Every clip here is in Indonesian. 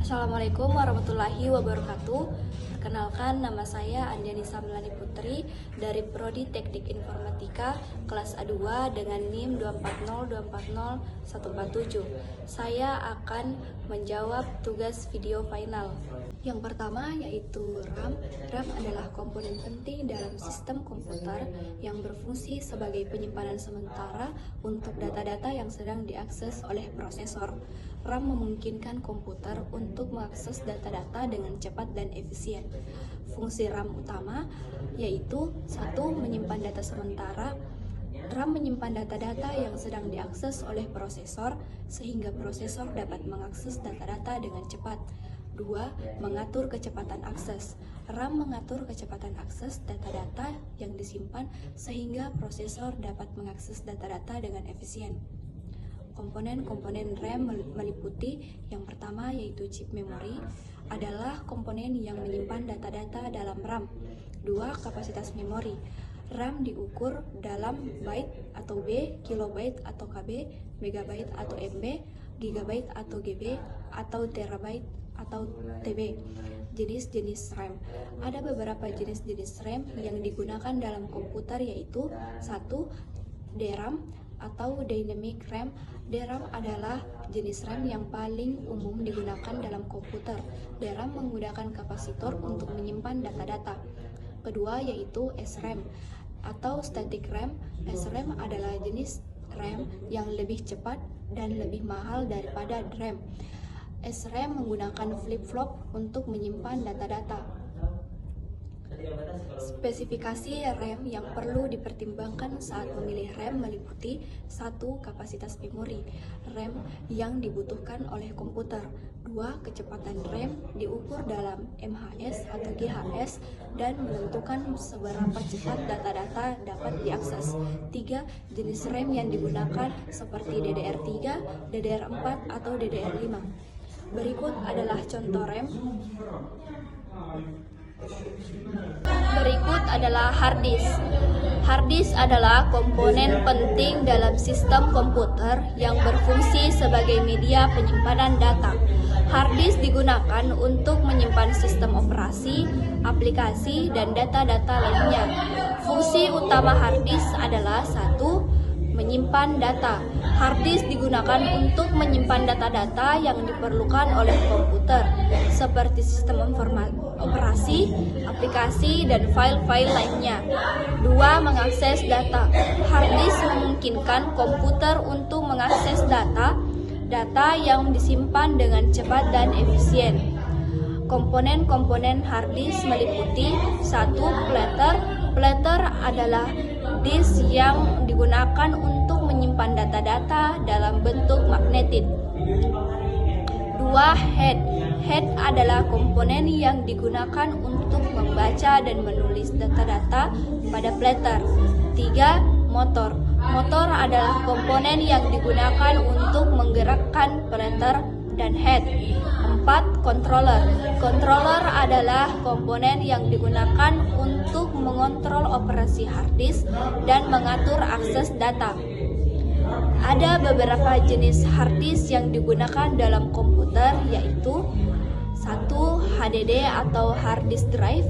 Assalamualaikum warahmatullahi wabarakatuh. Perkenalkan, nama saya Andiani Samlani Putri dari Prodi Teknik Informatika kelas A2 dengan NIM 240240147. Saya akan menjawab tugas video final. Yang pertama yaitu RAM. RAM adalah komponen penting dalam sistem komputer yang berfungsi sebagai penyimpanan sementara untuk data-data yang sedang diakses oleh prosesor. RAM memungkinkan komputer untuk mengakses data-data dengan cepat dan efisien. Fungsi RAM utama yaitu 1. Menyimpan data sementara. RAM menyimpan data-data yang sedang diakses oleh prosesor sehingga prosesor dapat mengakses data-data dengan cepat. 2. Mengatur kecepatan akses. RAM mengatur kecepatan akses data-data yang disimpan sehingga prosesor dapat mengakses data-data dengan efisien. Komponen-komponen RAM meliputi yang pertama yaitu chip memori, adalah komponen yang menyimpan data-data dalam RAM. 2. Kapasitas memori. RAM diukur dalam byte atau B, kilobyte atau KB, megabyte atau MB, gigabyte atau GB, atau terabyte atau TB. Jenis-jenis RAM. Ada beberapa jenis-jenis RAM yang digunakan dalam komputer yaitu 1. DRAM atau Dynamic RAM. DRAM adalah jenis RAM yang paling umum digunakan dalam komputer. DRAM menggunakan kapasitor untuk menyimpan data-data. Kedua yaitu SRAM atau Static RAM. SRAM adalah jenis RAM yang lebih cepat dan lebih mahal daripada DRAM. SRAM menggunakan flip-flop untuk menyimpan data-data. Spesifikasi RAM yang perlu dipertimbangkan saat memilih RAM meliputi 1. Kapasitas memori RAM yang dibutuhkan oleh komputer. 2. Kecepatan RAM diukur dalam MHz atau GHz dan menentukan seberapa cepat data-data dapat diakses. 3. Jenis RAM yang digunakan seperti DDR3, DDR4 atau DDR5. Berikut adalah contoh RAM. Berikut adalah hard disk. Hard disk adalah komponen penting dalam sistem komputer yang berfungsi sebagai media penyimpanan data. Hard disk digunakan untuk menyimpan sistem operasi, aplikasi, dan data-data lainnya. Fungsi utama hard disk adalah 1. Menyimpan data. Hard disk digunakan untuk menyimpan data-data yang diperlukan oleh komputer, seperti sistem operasi, aplikasi, dan file-file lainnya. 2. Mengakses data. Hard disk memungkinkan komputer untuk mengakses data yang disimpan dengan cepat dan efisien. Komponen-komponen hard disk meliputi 1. Platter. Platter adalah disk yang digunakan untuk menyimpan data-data dalam bentuk magnetit. 2. Head. Head adalah komponen yang digunakan untuk membaca dan menulis data-data pada platter. 3. Motor. Motor adalah komponen yang digunakan untuk menggerakkan platter dan head. 4. Controller. Controller adalah komponen yang digunakan untuk mengontrol operasi hard disk dan mengatur akses data. Ada beberapa jenis hard disk yang digunakan dalam komputer yaitu 1. HDD atau hard disk drive.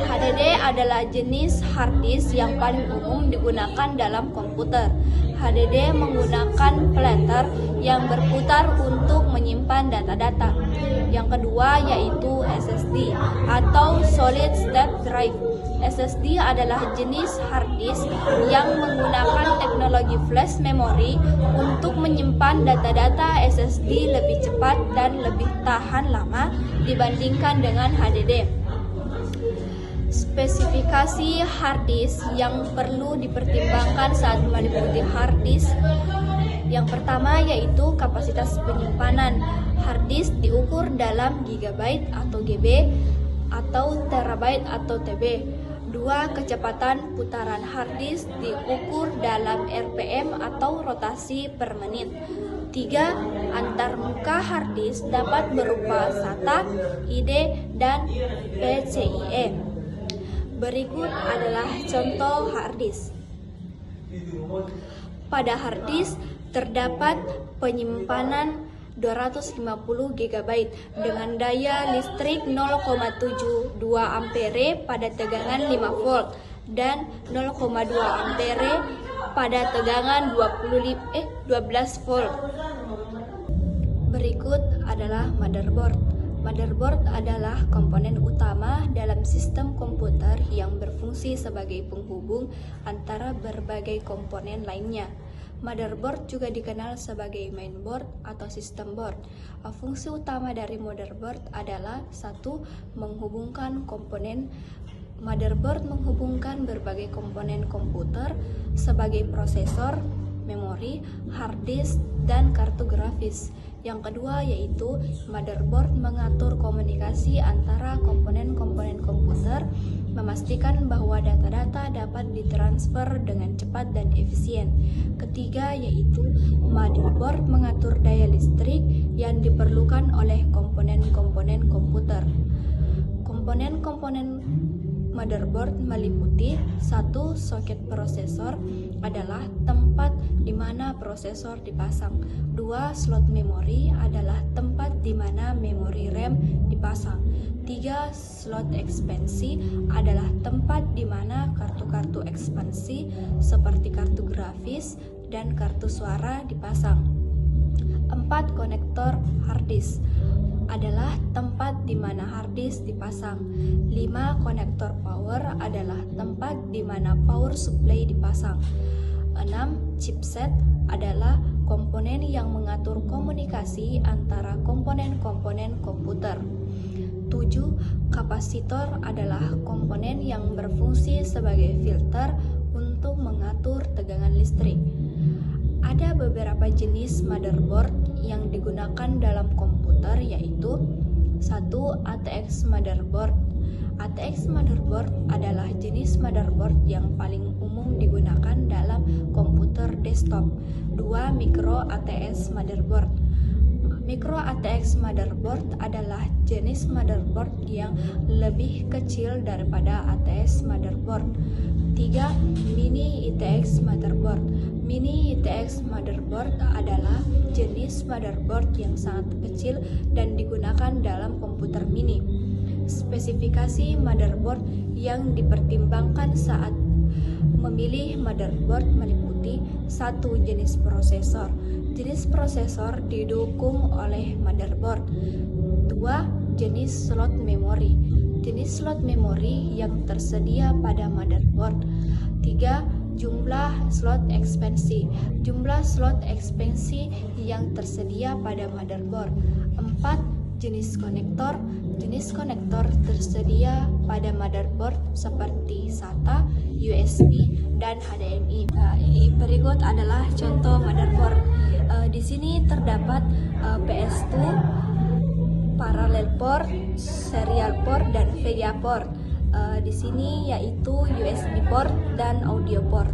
HDD adalah jenis hard disk yang paling umum digunakan dalam komputer. HDD menggunakan platter yang berputar untuk menyimpan data-data. Yang kedua yaitu SSD atau Solid State Drive. SSD adalah jenis hard disk yang menggunakan teknologi flash memory untuk menyimpan data-data. SSD lebih cepat dan lebih tahan lama dibandingkan dengan HDD. Spesifikasi hard disk yang perlu dipertimbangkan saat meliputi hard disk. Yang pertama yaitu kapasitas penyimpanan. Hard disk diukur dalam gigabyte atau GB atau terabyte atau TB. 2. Kecepatan putaran hard disk diukur dalam RPM atau rotasi per menit. 3. Antarmuka hard disk dapat berupa SATA, ID, dan PCIe. Berikut adalah contoh hard disk. Pada hard disk terdapat penyimpanan 250 GB dengan daya listrik 0,72 ampere pada tegangan 5 volt dan 0,2 ampere pada tegangan 12 volt. Berikut adalah motherboard. Motherboard adalah komponen utama dalam sistem komputer yang berfungsi sebagai penghubung antara berbagai komponen lainnya. Motherboard juga dikenal sebagai mainboard atau system board. Fungsi utama dari motherboard adalah satu, menghubungkan komponen. Motherboard menghubungkan berbagai komponen komputer sebagai prosesor, memori, hard disk, dan kartu grafis. Yang kedua yaitu motherboard mengatur komunikasi antara komponen-komponen komputer, memastikan bahwa data-data dapat ditransfer dengan cepat dan efisien. Ketiga yaitu motherboard mengatur daya listrik yang diperlukan oleh komponen-komponen komputer. Komponen-komponen motherboard meliputi satu, soket prosesor adalah tempat di mana prosesor dipasang. Dua, slot memori adalah tempat di mana memori RAM dipasang. Tiga, slot ekspansi adalah tempat di mana kartu-kartu ekspansi seperti kartu grafis dan kartu suara dipasang. Empat, konektor hard disk adalah tempat di mana hard disk dipasang. 5. Konektor power adalah tempat di mana power supply dipasang. 6. Chipset adalah komponen yang mengatur komunikasi antara komponen-komponen komputer. 7. Kapasitor adalah komponen yang berfungsi sebagai filter untuk mengatur tegangan listrik. Ada beberapa jenis motherboard yang digunakan dalam komputer yaitu 1. ATX motherboard. ATX motherboard adalah jenis motherboard yang paling umum digunakan dalam komputer desktop. 2. Micro ATX motherboard. Micro ATX motherboard adalah jenis motherboard yang lebih kecil daripada ATX motherboard. 3. Mini ITX motherboard. Mini ITX motherboard adalah jenis motherboard yang sangat kecil dan digunakan dalam komputer mini. Spesifikasi motherboard yang dipertimbangkan saat memilih motherboard meliputi 1. Jenis prosesor. Jenis prosesor didukung oleh motherboard. 2. Jenis slot memori. Jenis slot memori yang tersedia pada motherboard. 3. Jumlah slot ekspansi. Jumlah slot ekspansi yang tersedia pada motherboard. 4. Jenis konektor. Jenis konektor tersedia pada motherboard seperti SATA, USB, dan HDMI. Berikut adalah contoh motherboard. Di sini terdapat PS2, parallel port, serial port, dan VGA port. Di sini yaitu USB port dan audio port.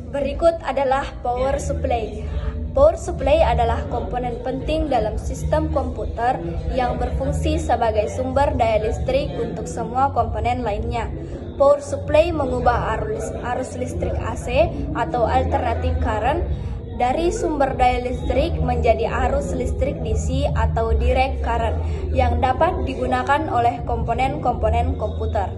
Berikut adalah power supply. Power supply adalah komponen penting dalam sistem komputer yang berfungsi sebagai sumber daya listrik untuk semua komponen lainnya. Power supply mengubah arus listrik AC atau alternating current dari sumber daya listrik menjadi arus listrik DC atau direct current yang dapat digunakan oleh komponen-komponen komputer.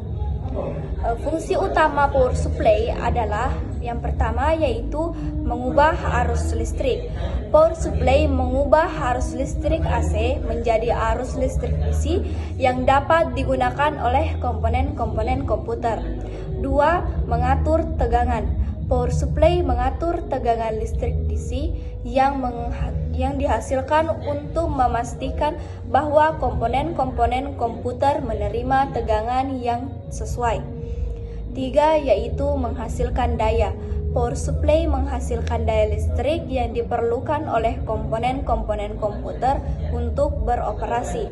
Fungsi utama power supply adalah yang pertama yaitu mengubah arus listrik. Power supply mengubah arus listrik AC menjadi arus listrik DC yang dapat digunakan oleh komponen-komponen komputer. 2. Mengatur tegangan. Power supply mengatur tegangan listrik DC yang dihasilkan untuk memastikan bahwa komponen-komponen komputer menerima tegangan yang sesuai. 3. Yaitu menghasilkan daya. Power supply menghasilkan daya listrik yang diperlukan oleh komponen-komponen komputer untuk beroperasi.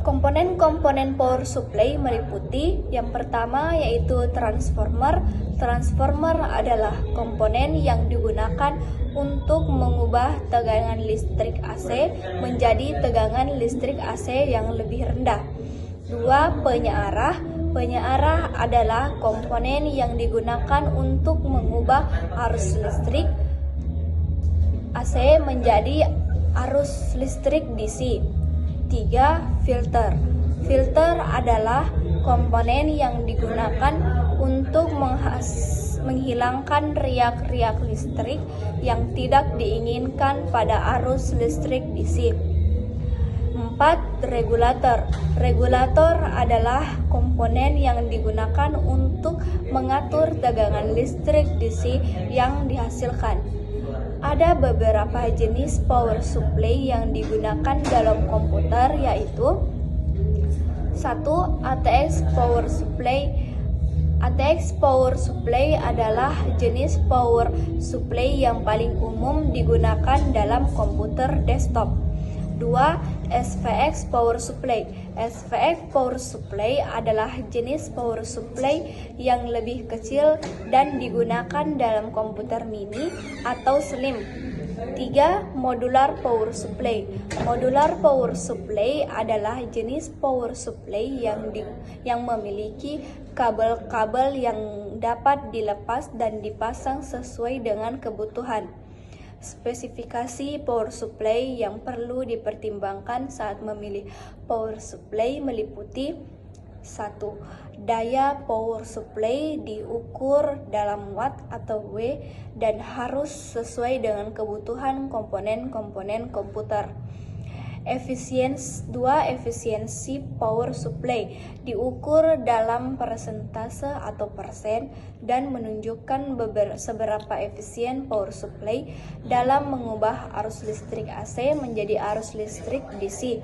Komponen-komponen power supply meliputi yang pertama yaitu transformer. Transformer adalah komponen yang digunakan untuk mengubah tegangan listrik AC menjadi tegangan listrik AC yang lebih rendah. 2. Penyearah. Penyearah adalah komponen yang digunakan untuk mengubah arus listrik AC menjadi arus listrik DC. 3. Filter. Filter adalah komponen yang digunakan untuk menghilangkan riak-riak listrik yang tidak diinginkan pada arus listrik DC. 4. Regulator. Regulator adalah komponen yang digunakan untuk mengatur tegangan listrik DC yang dihasilkan. Ada beberapa jenis power supply yang digunakan dalam komputer, yaitu 1. ATX power supply. ATX power supply adalah jenis power supply yang paling umum digunakan dalam komputer desktop. 2. SPX power supply. SPX power supply adalah jenis power supply yang lebih kecil dan digunakan dalam komputer mini atau slim. 3. Modular power supply. Modular power supply adalah jenis power supply yang memiliki kabel-kabel yang dapat dilepas dan dipasang sesuai dengan kebutuhan. Spesifikasi power supply yang perlu dipertimbangkan saat memilih power supply meliputi 1. Daya power supply diukur dalam watt atau W dan harus sesuai dengan kebutuhan komponen-komponen komputer. 2. Efisiensi power supply diukur dalam persentase atau persen dan menunjukkan seberapa efisien power supply dalam mengubah arus listrik AC menjadi arus listrik DC.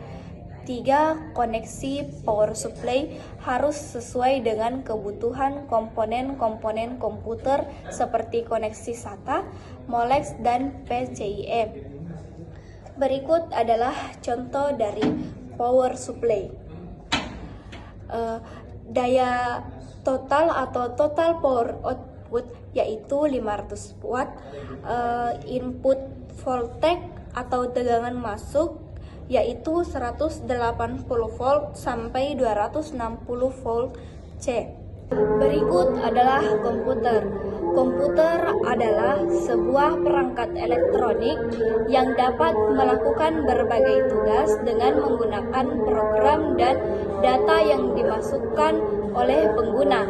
3. Koneksi power supply harus sesuai dengan kebutuhan komponen-komponen komputer seperti koneksi SATA, Molex, dan PCIe. Berikut adalah contoh dari power supply. Daya total atau total power output yaitu 500 watt. Input voltage atau tegangan masuk yaitu 180 volt sampai 260 volt C. Berikut adalah komputer. Komputer adalah sebuah perangkat elektronik yang dapat melakukan berbagai tugas dengan menggunakan program dan data yang dimasukkan oleh pengguna.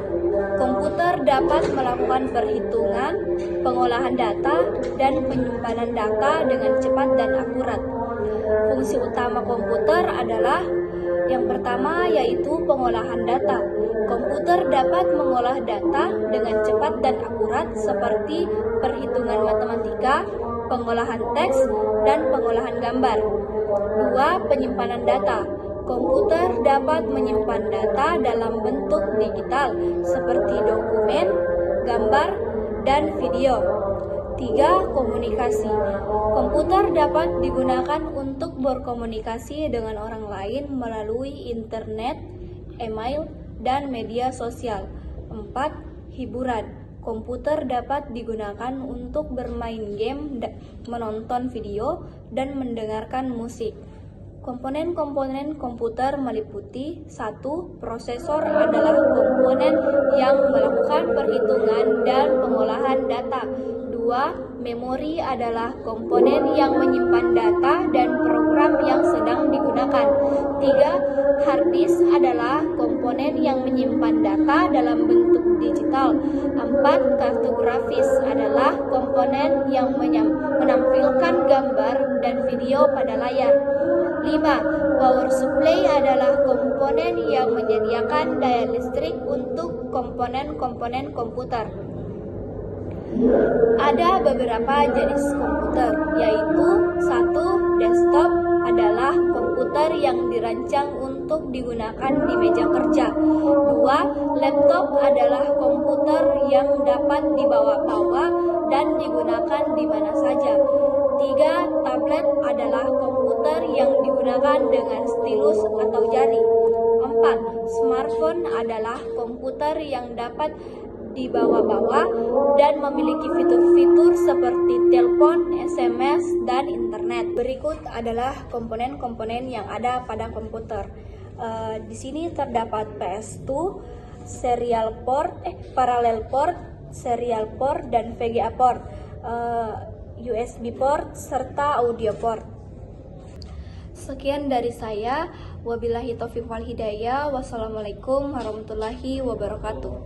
Komputer dapat melakukan perhitungan, pengolahan data, dan penyimpanan data dengan cepat dan akurat. Fungsi utama komputer adalah yang pertama yaitu pengolahan data. Komputer dapat mengolah data dengan cepat dan akurat seperti perhitungan matematika, pengolahan teks, dan pengolahan gambar. 2. Penyimpanan data. Komputer dapat menyimpan data dalam bentuk digital seperti dokumen, gambar, dan video. 3. Komunikasi. Komputer dapat digunakan untuk berkomunikasi dengan orang lain melalui internet, email, dan media sosial. 4. Hiburan. Komputer dapat digunakan untuk bermain game, menonton video, dan mendengarkan musik. Komponen-komponen komputer meliputi 1. Prosesor adalah komponen yang melakukan perhitungan dan pengolahan data. 2. Memori adalah komponen yang menyimpan data dan program yang sedang digunakan. 3. Hard disk adalah komponen yang menyimpan data dalam bentuk digital. 4. Kartu grafis adalah komponen yang menampilkan gambar dan video pada layar. 5. Power supply adalah komponen yang menyediakan daya listrik untuk komponen-komponen komputer. Ada beberapa jenis komputer, yaitu 1. Desktop adalah komputer yang dirancang untuk digunakan di meja kerja. 2. Laptop adalah komputer yang dapat dibawa-bawa dan digunakan di mana saja. 3. Tablet adalah komputer yang digunakan dengan stylus atau jari. 4. Smartphone adalah komputer yang dapat dibawa-bawa dan memiliki fitur-fitur seperti telepon, SMS, dan internet. Berikut adalah komponen-komponen yang ada pada komputer. Di sini terdapat PS2, parallel port, serial port, dan VGA port. USB port, serta audio port. Sekian dari saya. Wabillahi taufiq wal hidayah. Wassalamualaikum warahmatullahi wabarakatuh.